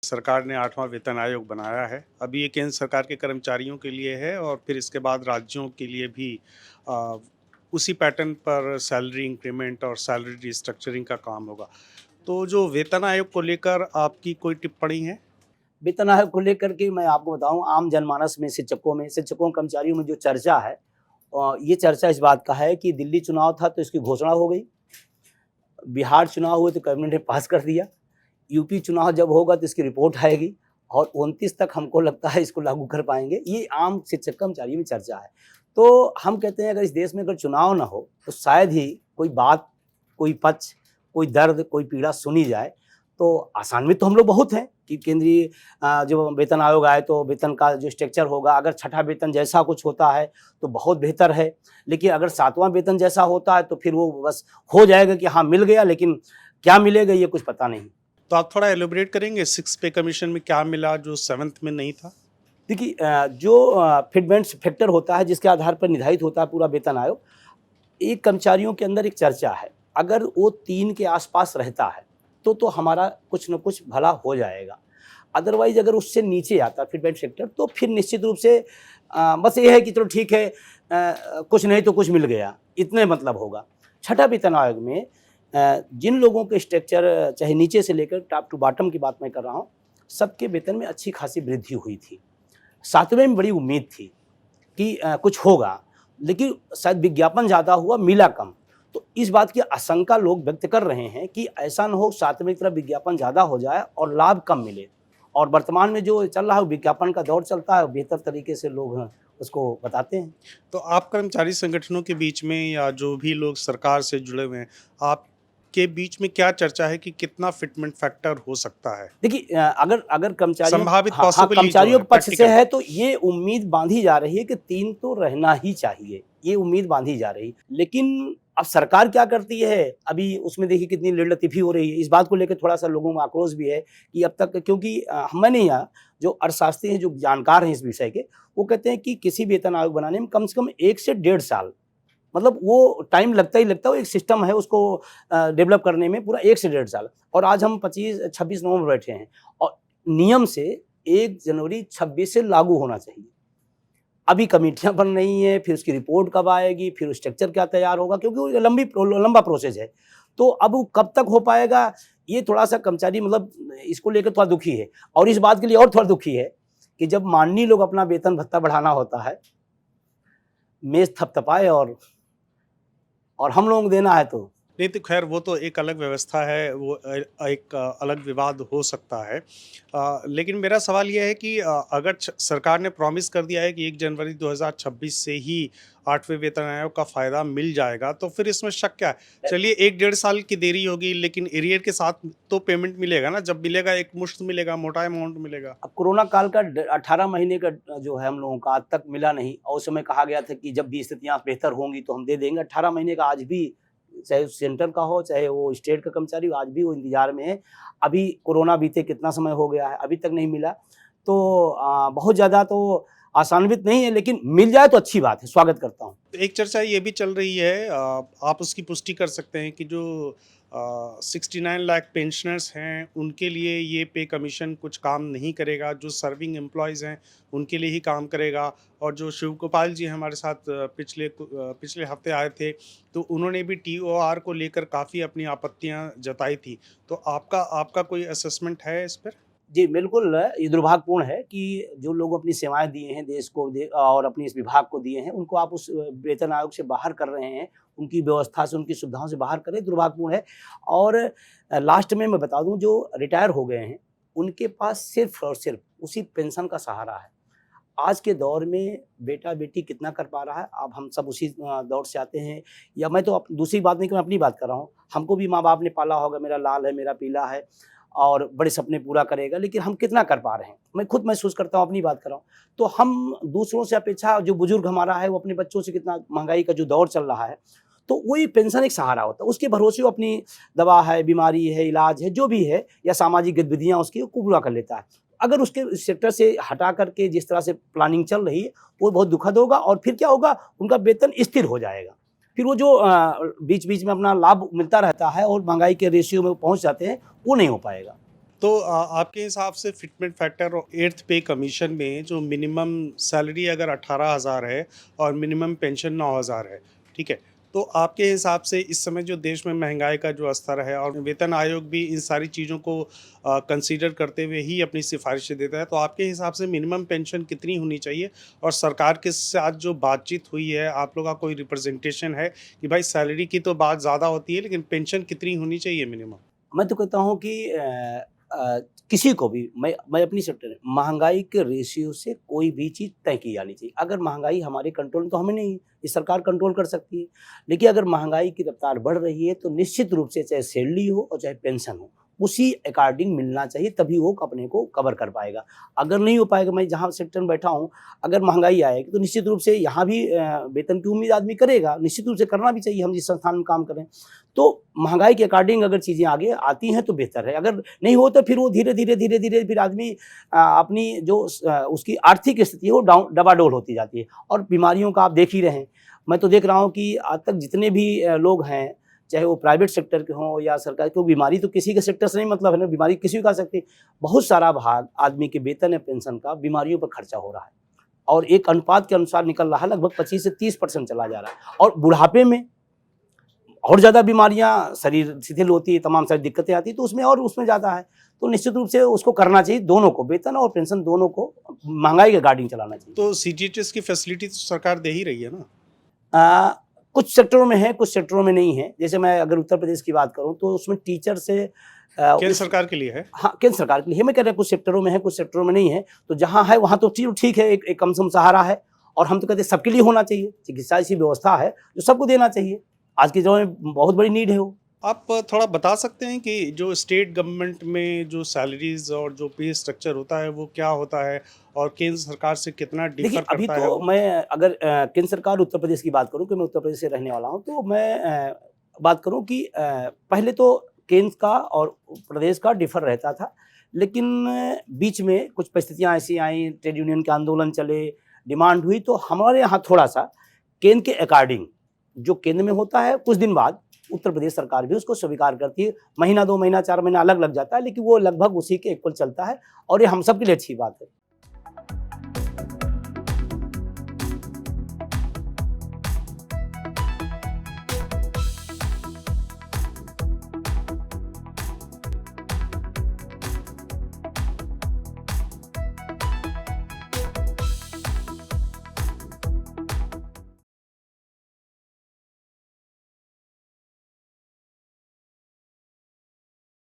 सरकार ने 8वां वेतन आयोग बनाया है। अभी ये केंद्र सरकार के कर्मचारियों के लिए है और फिर इसके बाद राज्यों के लिए भी अ, उसी पैटर्न पर सैलरी इंक्रीमेंट और सैलरी रिस्ट्रक्चरिंग का काम होगा। तो जो वेतन आयोग को लेकर आपकी कोई टिप्पणी है? वेतन आयोग को लेकर के मैं आपको बताऊँ आम जनमानस में, शिक्षकों, कर्मचारियों में जो चर्चा है ये चर्चा इस बात का है कि दिल्ली चुनाव था तो इसकी घोषणा हो गई, बिहार चुनाव हुए तो कैबिनेट ने पास कर दिया, यूपी चुनाव जब होगा तो इसकी रिपोर्ट आएगी और 29 तक हमको लगता है इसको लागू कर पाएँगे। ये आम शिक्षक कर्मचारियों में चर्चा है। तो हम कहते हैं अगर इस देश में अगर चुनाव ना हो तो शायद ही कोई बात, कोई पक्ष, कोई दर्द, कोई पीड़ा सुनी जाए। तो आसान्वित तो हम लोग बहुत हैं कि केंद्रीय जो वेतन आयोग आए तो वेतन का जो स्ट्रक्चर होगा, अगर छठा वेतन जैसा कुछ होता है तो बहुत बेहतर है। लेकिन अगर 7वां वेतन जैसा होता है तो फिर वो बस हो जाएगा कि हाँ मिल गया, लेकिन क्या मिलेगा ये कुछ पता नहीं। तो आप थोड़ा एलैबोरेट करेंगे 6 पे कमीशन में क्या मिला जो 7th में नहीं था? देखिए जो फिटमेंट्स फैक्टर होता है जिसके आधार पर निर्धारित होता है पूरा वेतन आयोग, एक कर्मचारियों के अंदर एक चर्चा है, अगर वो 3 के आसपास रहता है तो हमारा कुछ न कुछ भला हो जाएगा। अदरवाइज़ अगर उससे नीचे आता है फिटमेंट फैक्टर तो फिर निश्चित रूप से बस ये है कि चलो ठीक है, कुछ नहीं तो कुछ मिल गया, इतने मतलब होगा। छठा वेतन आयोग में जिन लोगों के स्ट्रक्चर चाहे नीचे से लेकर टॉप टू बॉटम की बात मैं कर रहा हूँ, सबके वेतन में अच्छी खासी वृद्धि हुई थी। 7वें में बड़ी उम्मीद थी कि कुछ होगा, लेकिन शायद विज्ञापन ज़्यादा हुआ, मिला कम। तो इस बात की आशंका लोग व्यक्त कर रहे हैं कि ऐसा न हो 7वें की तरफ विज्ञापन ज़्यादा हो जाए और लाभ कम मिले। और वर्तमान में जो चल रहा है विज्ञापन का दौर चलता है, बेहतर तरीके से लोग उसको बताते हैं। तो आप कर्मचारी संगठनों के बीच में या जो भी लोग सरकार से जुड़े हुए हैं, आपके बीच में क्या चर्चा है कि कितना फिटमेंट फैक्टर हो सकता है? देखिए अगर कर्मचारियों संभावित हाँ, पॉसिबली जो कर्मचारियों है के पक्ष से प्रैक्टिकल। है तो ये उम्मीद बांधी जा रही है कि 3 तो रहना ही चाहिए, ये उम्मीद बांधी जा रही। लेकिन अब सरकार क्या करती है, अभी उसमें देखिए कितनी लेट-लतीफ़ी हो रही है। इस बात को लेकर थोड़ा-सा लोगों में आक्रोश भी है कि अब तक, क्योंकि मैं नहीं जो अर्थशास्त्री हैं, जो जानकार हैं इस विषय के, वो कहते हैं कि किसी वेतन आयोग बनाने में कम से कम 1 से डेढ़ साल, मतलब वो टाइम लगता ही लगता है, वो एक सिस्टम है उसको डेवलप करने में पूरा 1 से डेढ़ साल। और आज हम 25-26 नवंबर बैठे हैं और नियम से 1 जनवरी 26 से लागू होना चाहिए। अभी कमेटियाँ बन रही हैं, फिर उसकी रिपोर्ट कब आएगी, फिर स्ट्रक्चर क्या तैयार होगा, क्योंकि वो लंबा प्रोसेस है। तो अब वो कब तक हो पाएगा, ये थोड़ा-सा कर्मचारी मतलब इसको लेकर थोड़ा दुखी है। और इस बात के लिए और थोड़ा दुखी है कि जब माननीय लोग अपना वेतन भत्ता बढ़ाना होता है, मेज़ थपथपाए और हम लोगों को देना है तो नहीं तो खैर वो तो एक अलग व्यवस्था है, वो एक अलग विवाद हो सकता है। लेकिन मेरा सवाल ये है कि अगर सरकार ने प्रॉमिस कर दिया है कि 1 जनवरी 2026 से ही 8वें वेतन आयोग का फ़ायदा मिल जाएगा, तो फिर इसमें शक क्या है? चलिए 1 डेढ़ साल की देरी होगी, लेकिन एरियर के साथ तो पेमेंट मिलेगा ना, जब मिलेगा एक मुश्त मिलेगा, मोटा अमाउंट मिलेगा। अब कोरोना काल का 18 महीने का जो है हम लोगों का आज तक मिला नहीं, और उस समय कहा गया था कि जब भी स्थितियाँ बेहतर होंगी तो हम दे देंगे। 18 महीने का आज भी, चाहे सेंटर का हो चाहे वो स्टेट का कर्मचारी हो, आज भी वो इंतजार में है। अभी कोरोना बीते कितना समय हो गया है, अभी तक नहीं मिला। तो बहुत ज़्यादा तो आशान्वित नहीं है, लेकिन मिल जाए तो अच्छी बात है, स्वागत करता हूँ। तो एक चर्चा ये भी चल रही है, आप उसकी पुष्टि कर सकते हैं कि जो 69 लाख पेंशनर्स हैं उनके लिए ये पे कमीशन कुछ काम नहीं करेगा, जो सर्विंग एम्प्लॉयज़ हैं उनके लिए ही काम करेगा। और जो शिव गोपाल जी हमारे साथ पिछले हफ्ते आए थे, तो उन्होंने भी टीओआर को लेकर काफ़ी अपनी आपत्तियां जताई थी। तो आपका आपका कोई असेसमेंट है इस पर? जी, बिल्कुल ये दुर्भाग्यपूर्ण है कि जो लोग अपनी सेवाएँ दिए हैं देश को और अपने इस विभाग को दिए हैं, उनको आप उस वेतन आयोग से बाहर कर रहे हैं, उनकी व्यवस्था से, उनकी सुविधाओं से बाहर कर रहे हैं, दुर्भाग्यपूर्ण है। और लास्ट में मैं बता दूँ जो रिटायर हो गए हैं, उनके पास सिर्फ़ और सिर्फ़ उसी पेंशन का सहारा है। आज के दौर में बेटा-बेटी कितना कर पा रहा है, अब हम सब उसी दौर से आते हैं। या मैं तो दूसरी बात नहीं, मैं अपनी बात कर रहा हूँ। हमको भी माँ-बाप ने पाला होगा, मेरा लाल है, मेरा पीला है और बड़े सपने पूरा करेगा, लेकिन हम कितना कर पा रहे हैं? मैं खुद महसूस करता हूँ, अपनी बात कर रहा हूँ। तो हम दूसरों से अपेक्षा, जो बुजुर्ग हमारा है वो अपने बच्चों से, कितना महँगाई का जो दौर चल रहा है, तो वही पेंशन एक सहारा होता है। उसके भरोसे वो अपनी दवा है, बीमारी है, इलाज है, जो भी है या सामाजिक गतिविधियाँ उसकी, वो पूरा कर लेता है। अगर उसके सेक्टर से हटा करके जिस तरह से प्लानिंग चल रही है, वो बहुत दुखद होगा। और फिर क्या होगा, उनका वेतन स्थिर हो जाएगा। फिर वो जो बीच-बीच में अपना लाभ मिलता रहता है और महँगाई के रेशियो में वो पहुँच जाते हैं, वो नहीं हो पाएगा। तो आपके हिसाब से फिटमेंट फैक्टर और 8th पे कमीशन में जो मिनिमम सैलरी अगर 18,000 है और मिनिमम पेंशन 9,000 है, ठीक है? तो आपके हिसाब से इस समय जो देश में महँगाई का जो स्तर है और वेतन आयोग भी इन सारी चीज़ों को कंसीडर करते हुए ही अपनी सिफ़ारिशें देता है, तो आपके हिसाब से मिनिमम पेंशन कितनी होनी चाहिए? और सरकार के साथ जो बातचीत हुई है, आप लोग का कोई रिप्रेजेंटेशन है कि भाई सैलरी की तो बात ज़्यादा होती है, लेकिन पेंशन कितनी होनी चाहिए मिनिमम? मैं तो कहता हूँ कि किसी को भी मैं अपनी सेक्टर महँगाई के रेशियो से कोई भी चीज़ तय की जानी चाहिए। अगर महँगाई हमारे कंट्रोल में तो हमें नहीं है, ये सरकार कंट्रोल कर सकती है। लेकिन अगर महँगाई की रफ़्तार बढ़ रही है तो निश्चित रूप से चाहे सैलरी हो और चाहे पेंशन हो, उसी अकॉर्डिंग मिलना चाहिए तभी वो अपने को कवर कर पाएगा। अगर नहीं हो पाएगा, मैं जहाँ सेक्टर में बैठा हूँ, अगर महँगाई आएगी तो निश्चित रूप से यहाँ भी वेतन की उम्मीद आदमी करेगा, निश्चित रूप से करना भी चाहिए हम जिस संस्थान में काम करें। तो महँगाई के अकॉर्डिंग अगर चीज़ें आगे आती हैं तो बेहतर है, अगर नहीं हो तो फिर वो धीरे-धीरे फिर आदमी अपनी जो उसकी आर्थिक स्थिति है वो डबाडोल होती जाती है और बीमारियों का आप देख ही रहे हैं। मैं तो देख रहा हूँ कि आज तक जितने भी लोग हैं, चाहे वो प्राइवेट सेक्टर के हों या सरकारी, तो बीमारी तो किसी के सेक्टर से नहीं मतलब है ना, बीमारी किसी को आ सकती है। बहुत सारा भाग आदमी के वेतन या पेंशन का बीमारियों पर खर्चा हो रहा है और एक अनुपात के अनुसार निकल रहा है, लगभग 25 से 30% चला जा रहा है और बुढ़ापे में और ज़्यादा बीमारियाँ, शरीर शिथिल होती है, तमाम सारी दिक्कतें आती हैं, तो उसमें ज़्यादा है। तो निश्चित रूप से उसको करना चाहिए, दोनों को, वेतन और पेंशन दोनों को महँगाई के अकॉर्डिंग चलाना चाहिए। तो सीजीएचएस की फैसिलिटी तो सरकार दे ही रही है ना? कुछ सेक्टरों में है, कुछ सेक्टरों में नहीं है। जैसे मैं अगर उत्तर प्रदेश की बात करूँ तो उसमें टीचर से केंद्र उस सरकार के लिए है? हाँ, केंद्र सरकार के लिए है। मैं कह रहा कुछ सेक्टरों में है, कुछ सेक्टरों में नहीं है। तो जहाँ है वहाँ तो चलो ठीक है, एक कम से कम सहारा है और हम तो कहते हैं सबके लिए होना चाहिए। चिकित्सा ऐसी व्यवस्था है जो सबको देना चाहिए। आज के दौर में बहुत बड़ी नीड है वो। आप थोड़ा बता सकते हैं कि जो स्टेट गवर्नमेंट में जो सैलरीज़ और जो पे स्ट्रक्चर होता है, वो क्या होता है? और केंद्र सरकार से कितना देखिए, डिफ़र अभी करता है तो वो? मैं अगर केंद्र सरकार उत्तर प्रदेश की बात करूँ कि मैं उत्तर प्रदेश से रहने वाला हूँ, तो मैं बात करूँ कि पहले तो केंद्र का और प्रदेश का डिफ़र रहता था। लेकिन बीच में कुछ परिस्थितियाँ ऐसी आईं, ट्रेड यूनियन के आंदोलन चले, डिमांड हुई, तो हमारे यहाँ थोड़ा-सा केंद्र के अकॉर्डिंग जो केंद्र में होता है, कुछ दिन बाद उत्तर प्रदेश सरकार भी उसको स्वीकार करती है। महीना, 2 महीना, 4 महीना अलग लग जाता है, लेकिन वो लगभग उसी के इक्वल चलता है और ये हम सब के लिए अच्छी बात है।